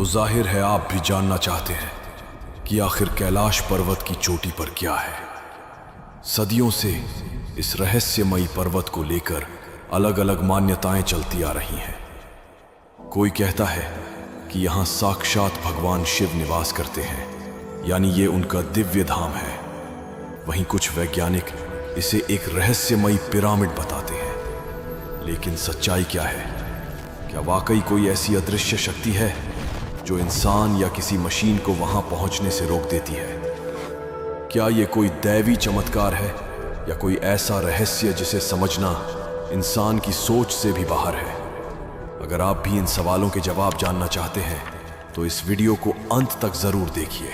तो जाहिर है आप भी जानना चाहते हैं कि आखिर कैलाश पर्वत की चोटी पर क्या है। सदियों से इस रहस्यमयी पर्वत को लेकर अलग अलग मान्यताएं चलती आ रही हैं। कोई कहता है कि यहाँ साक्षात भगवान शिव निवास करते हैं, यानी ये उनका दिव्य धाम है। वहीं कुछ वैज्ञानिक इसे एक रहस्यमयी पिरामिड बताते हैं। लेकिन सच्चाई क्या है? क्या वाकई कोई ऐसी अदृश्य शक्ति है जो इंसान या किसी मशीन को वहां पहुंचने से रोक देती है? क्या ये कोई दैवी चमत्कार है या कोई ऐसा रहस्य जिसे समझना इंसान की सोच से भी बाहर है? अगर आप भी इन सवालों के जवाब जानना चाहते हैं तो इस वीडियो को अंत तक जरूर देखिए,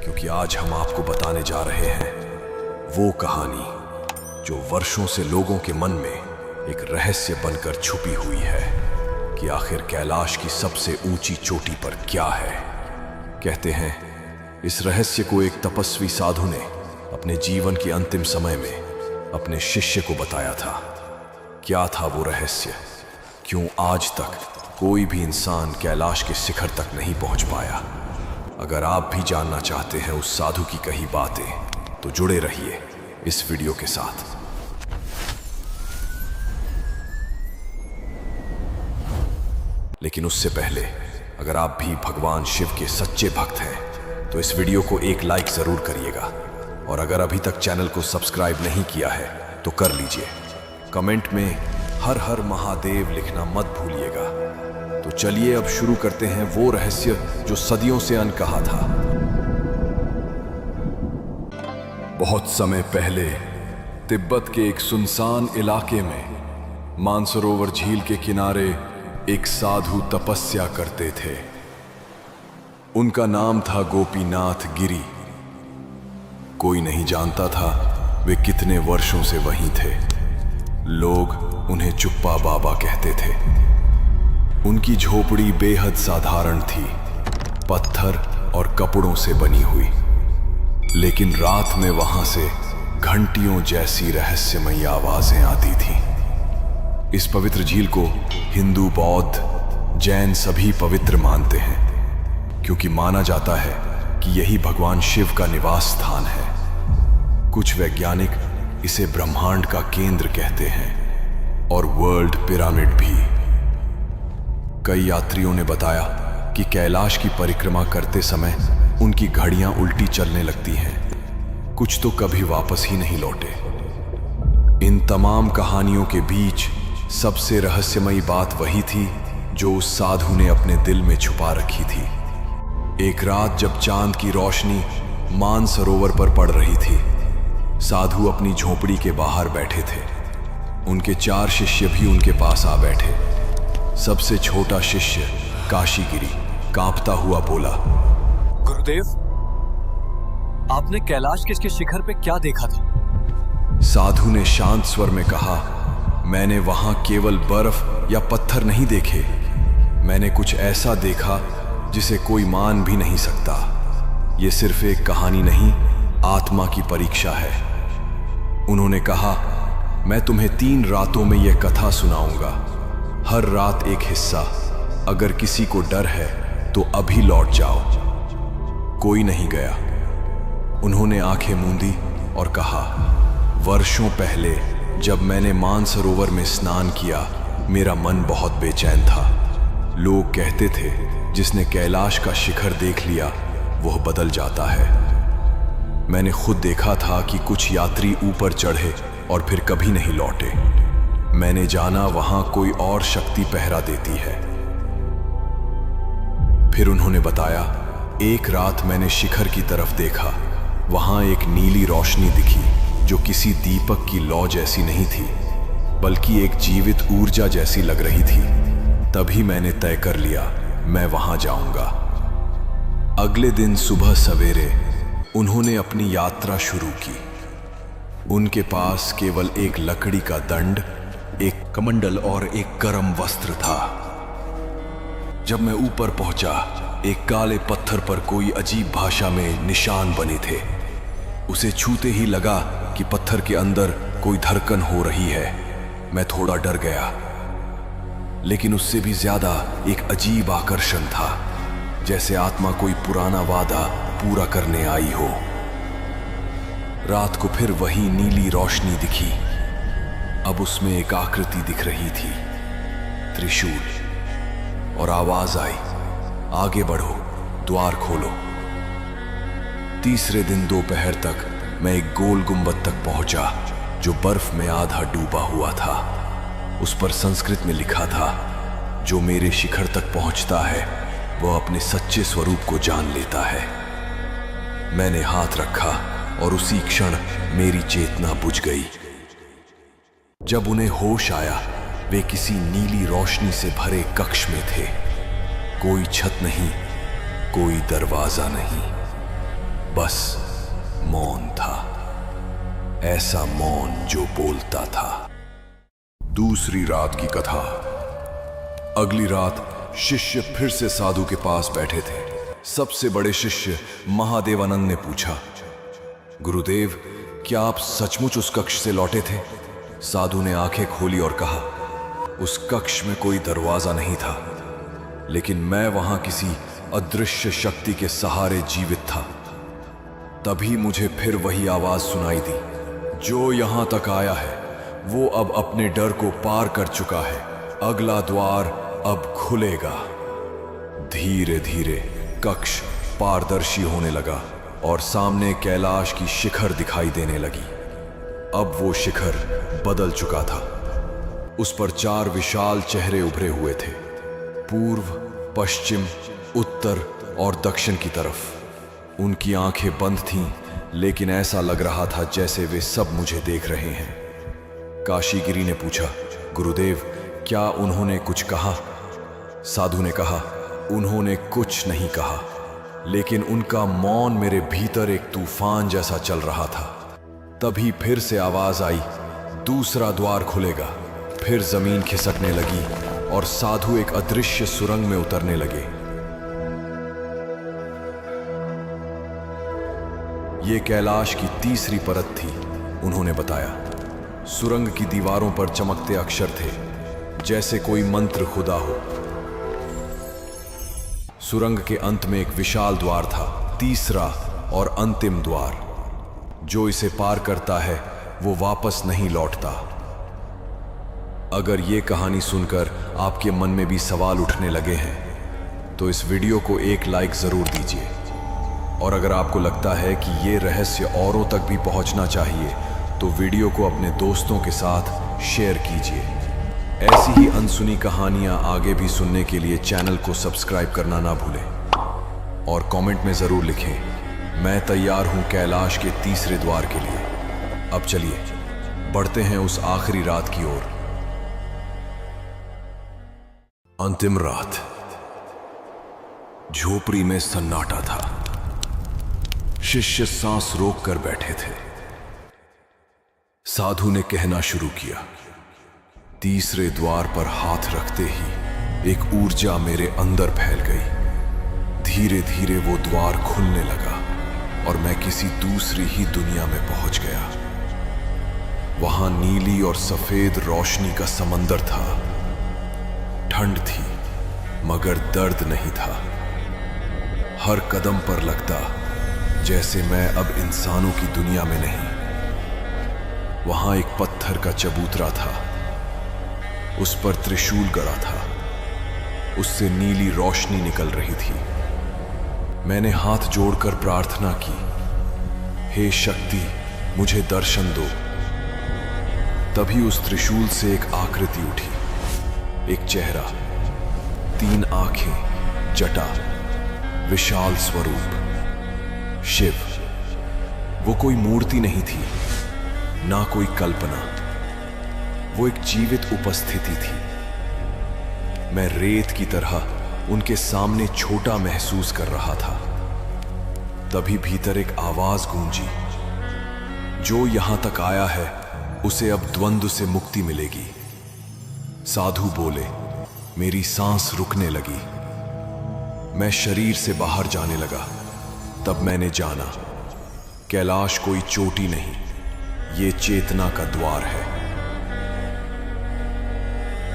क्योंकि आज हम आपको बताने जा रहे हैं वो कहानी जो वर्षों से लोगों के मन में एक रहस्य बनकर छुपी हुई है कि आखिर कैलाश की सबसे ऊंची चोटी पर क्या है। कहते हैं इस रहस्य को एक तपस्वी साधु ने अपने जीवन के अंतिम समय में अपने शिष्य को बताया था। क्या था वो रहस्य? क्यों आज तक कोई भी इंसान कैलाश के शिखर तक नहीं पहुंच पाया? अगर आप भी जानना चाहते हैं उस साधु की कही बातें, तो जुड़े रहिए इस वीडियो के साथ। लेकिन उससे पहले अगर आप भी भगवान शिव के सच्चे भक्त हैं तो इस वीडियो को एक लाइक जरूर करिएगा, और अगर अभी तक चैनल को सब्सक्राइब नहीं किया है तो कर लीजिए। कमेंट में हर हर महादेव लिखना मत भूलिएगा। तो चलिए अब शुरू करते हैं वो रहस्य जो सदियों से अनकहा था। बहुत समय पहले तिब्बत के एक सुनसान इलाके में मानसरोवर झील के किनारे एक साधु तपस्या करते थे। उनका नाम था गोपीनाथ गिरी। कोई नहीं जानता था वे कितने वर्षों से वहीं थे। लोग उन्हें चुप्पा बाबा कहते थे। उनकी झोपड़ी बेहद साधारण थी, पत्थर और कपड़ों से बनी हुई। लेकिन रात में वहां से घंटियों जैसी रहस्यमयी आवाजें आती थीं। इस पवित्र झील को हिंदू, बौद्ध, जैन सभी पवित्र मानते हैं, क्योंकि माना जाता है कि यही भगवान शिव का निवास स्थान है। कुछ वैज्ञानिक इसे ब्रह्मांड का केंद्र कहते हैं और वर्ल्ड पिरामिड भी। कई यात्रियों ने बताया कि कैलाश की परिक्रमा करते समय उनकी घड़ियां उल्टी चलने लगती हैं। कुछ तो कभी वापस ही नहीं लौटे। इन तमाम कहानियों के बीच सबसे रहस्यमयी बात वही थी जो उस साधु ने अपने दिल में छुपा रखी थी। एक रात जब चांद की रोशनी मानसरोवर पर पड़ रही थी, साधु अपनी झोपड़ी के बाहर बैठे थे। उनके 4 शिष्य भी उनके पास आ बैठे। सबसे छोटा शिष्य काशीगिरी कांपता हुआ बोला, गुरुदेव, आपने कैलाश के शिखर पे क्या देखा था? साधु ने शांत स्वर में कहा, मैंने वहां केवल बर्फ या पत्थर नहीं देखे, मैंने कुछ ऐसा देखा जिसे कोई मान भी नहीं सकता। यह सिर्फ एक कहानी नहीं, आत्मा की परीक्षा है। उन्होंने कहा, मैं तुम्हें 3 रातों में यह कथा सुनाऊंगा, हर रात एक हिस्सा। अगर किसी को डर है तो अभी लौट जाओ। कोई नहीं गया। उन्होंने आंखें मूंदी और कहा, वर्षों पहले जब मैंने मानसरोवर में स्नान किया, मेरा मन बहुत बेचैन था। लोग कहते थे जिसने कैलाश का शिखर देख लिया वह बदल जाता है। मैंने खुद देखा था कि कुछ यात्री ऊपर चढ़े और फिर कभी नहीं लौटे। मैंने जाना वहां कोई और शक्ति पहरा देती है। फिर उन्होंने बताया, एक रात मैंने शिखर की तरफ देखा। वहां एक नीली रोशनी दिखी जो किसी दीपक की लौ जैसी नहीं थी, बल्कि एक जीवित ऊर्जा जैसी लग रही थी। तभी मैंने तय कर लिया, मैं वहां जाऊंगा। अगले दिन सुबह सवेरे उन्होंने अपनी यात्रा शुरू की। उनके पास केवल एक लकड़ी का दंड, एक कमंडल और एक गर्म वस्त्र था। जब मैं ऊपर पहुंचा, एक काले पत्थर पर कोई अजीब भाषा में निशान बने थे। उसे छूते ही लगा कि पत्थर के अंदर कोई धड़कन हो रही है। मैं थोड़ा डर गया, लेकिन उससे भी ज्यादा एक अजीब आकर्षण था। जैसे आत्मा कोई पुराना वादा पूरा करने आई हो। रात को फिर वही नीली रोशनी दिखी। अब उसमें एक आकृति दिख रही थी, त्रिशूल, और आवाज आई, आगे बढ़ो, द्वार खोलो। तीसरे दिन दोपहर तक मैं एक गोल गुंबद तक पहुंचा जो बर्फ में आधा डूबा हुआ था। उस पर संस्कृत में लिखा था, जो मेरे शिखर तक पहुंचता है वह अपने सच्चे स्वरूप को जान लेता है। मैंने हाथ रखा और उसी क्षण मेरी चेतना बुझ गई। जब उन्हें होश आया, वे किसी नीली रोशनी से भरे कक्ष में थे। कोई छत नहीं, कोई दरवाजा नहीं, बस मौन था। ऐसा मौन जो बोलता था। दूसरी रात की कथा। अगली रात शिष्य फिर से साधु के पास बैठे थे। सबसे बड़े शिष्य महादेवानंद ने पूछा, गुरुदेव, क्या आप सचमुच उस कक्ष से लौटे थे? साधु ने आंखें खोली और कहा, उस कक्ष में कोई दरवाजा नहीं था, लेकिन मैं वहां किसी अदृश्य शक्ति के सहारे जीवित था। तभी मुझे फिर वही आवाज सुनाई दी, जो यहां तक आया है वो अब अपने डर को पार कर चुका है। अगला द्वार अब खुलेगा। धीरे धीरे कक्ष पारदर्शी होने लगा और सामने कैलाश की शिखर दिखाई देने लगी। अब वो शिखर बदल चुका था। उस पर 4 विशाल चेहरे उभरे हुए थे, पूर्व, पश्चिम, उत्तर और दक्षिण की तरफ। उनकी आंखें बंद थीं, लेकिन ऐसा लग रहा था जैसे वे सब मुझे देख रहे हैं। काशीगिरी ने पूछा, गुरुदेव, क्या उन्होंने कुछ कहा? साधु ने कहा, उन्होंने कुछ नहीं कहा, लेकिन उनका मौन मेरे भीतर एक तूफान जैसा चल रहा था। तभी फिर से आवाज आई, दूसरा द्वार खुलेगा। फिर जमीन खिसकने लगी और साधु एक अदृश्य सुरंग में उतरने लगे। ये कैलाश की तीसरी परत थी, उन्होंने बताया। सुरंग की दीवारों पर चमकते अक्षर थे, जैसे कोई मंत्र खुदा हो। सुरंग के अंत में एक विशाल द्वार था, तीसरा और अंतिम द्वार। जो इसे पार करता है वो वापस नहीं लौटता। अगर ये कहानी सुनकर आपके मन में भी सवाल उठने लगे हैं तो इस वीडियो को एक लाइक जरूर दीजिए। और अगर आपको लगता है कि ये रहस्य औरों तक भी पहुंचना चाहिए तो वीडियो को अपने दोस्तों के साथ शेयर कीजिए। ऐसी ही अनसुनी कहानियां आगे भी सुनने के लिए चैनल को सब्सक्राइब करना ना भूलें और कमेंट में जरूर लिखें, मैं तैयार हूं कैलाश के तीसरे द्वार के लिए। अब चलिए बढ़ते हैं उस आखिरी रात की ओर। अंतिम रात। झोपड़ी में सन्नाटा था। शिष्य सांस रोककर बैठे थे। साधु ने कहना शुरू किया। तीसरे द्वार पर हाथ रखते ही एक ऊर्जा मेरे अंदर फैल गई। धीरे धीरे वो द्वार खुलने लगा और मैं किसी दूसरी ही दुनिया में पहुंच गया। वहां नीली और सफेद रोशनी का समंदर था। ठंड थी मगर दर्द नहीं था। हर कदम पर लगता जैसे मैं अब इंसानों की दुनिया में नहीं। वहां एक पत्थर का चबूतरा था, उस पर त्रिशूल गड़ा था, उससे नीली रोशनी निकल रही थी। मैंने हाथ जोड़कर प्रार्थना की, हे शक्ति, मुझे दर्शन दो। तभी उस त्रिशूल से एक आकृति उठी, एक चेहरा, 3 आंखें, जटा, विशाल स्वरूप, शिव। वो कोई मूर्ति नहीं थी, ना कोई कल्पना, वो एक जीवित उपस्थिति थी। मैं रेत की तरह उनके सामने छोटा महसूस कर रहा था। तभी भीतर एक आवाज गूंजी, जो यहां तक आया है उसे अब द्वंद्व से मुक्ति मिलेगी। साधु बोले। मेरी सांस रुकने लगी। मैं शरीर से बाहर जाने लगा। तब मैंने जाना, कैलाश कोई चोटी नहीं, ये चेतना का द्वार है।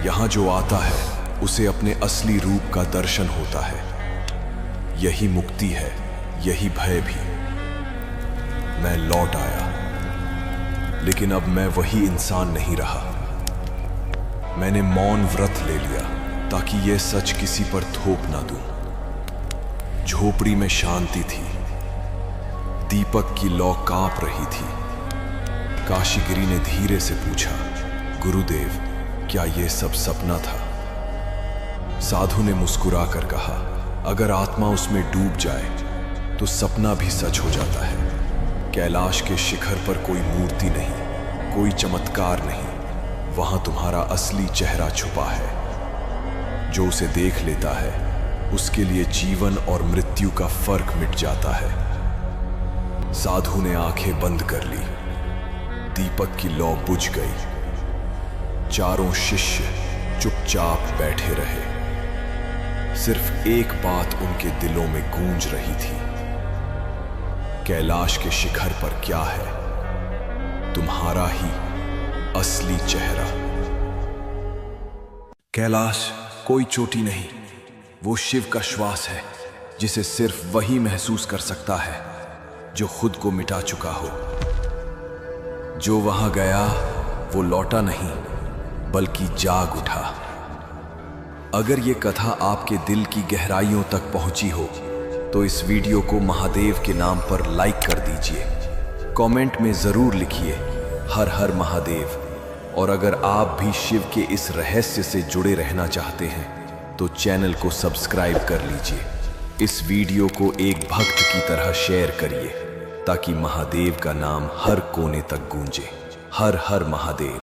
यहां जो आता है उसे अपने असली रूप का दर्शन होता है। यही मुक्ति है, यही भय भी। मैं लौट आया, लेकिन अब मैं वही इंसान नहीं रहा। मैंने मौन व्रत ले लिया ताकि यह सच किसी पर थोप ना दूं। झोपड़ी में शांति थी, दीपक की लौ कांप रही थी। काशीगिरी ने धीरे से पूछा, गुरुदेव, क्या यह सब सपना था? साधु ने मुस्कुराकर कहा, अगर आत्मा उसमें डूब जाए तो सपना भी सच हो जाता है। कैलाश के शिखर पर कोई मूर्ति नहीं, कोई चमत्कार नहीं, वहां तुम्हारा असली चेहरा छुपा है। जो उसे देख लेता है उसके लिए जीवन और मृत्यु का फर्क मिट जाता है। साधु ने आंखें बंद कर ली। दीपक की लौ बुझ गई। चारों शिष्य चुपचाप बैठे रहे। सिर्फ एक बात उनके दिलों में गूंज रही थी, कैलाश के शिखर पर क्या है? तुम्हारा ही असली चेहरा। कैलाश कोई चोटी नहीं, वो शिव का श्वास है, जिसे सिर्फ वही महसूस कर सकता है जो खुद को मिटा चुका हो। जो वहां गया वो लौटा नहीं, बल्कि जाग उठा। अगर ये कथा आपके दिल की गहराइयों तक पहुंची हो तो इस वीडियो को महादेव के नाम पर लाइक कर दीजिए। कमेंट में जरूर लिखिए हर हर महादेव। और अगर आप भी शिव के इस रहस्य से जुड़े रहना चाहते हैं तो चैनल को सब्सक्राइब कर लीजिए। इस वीडियो को एक भक्त की तरह शेयर करिए ताकि महादेव का नाम हर कोने तक गूंजे। हर हर महादेव।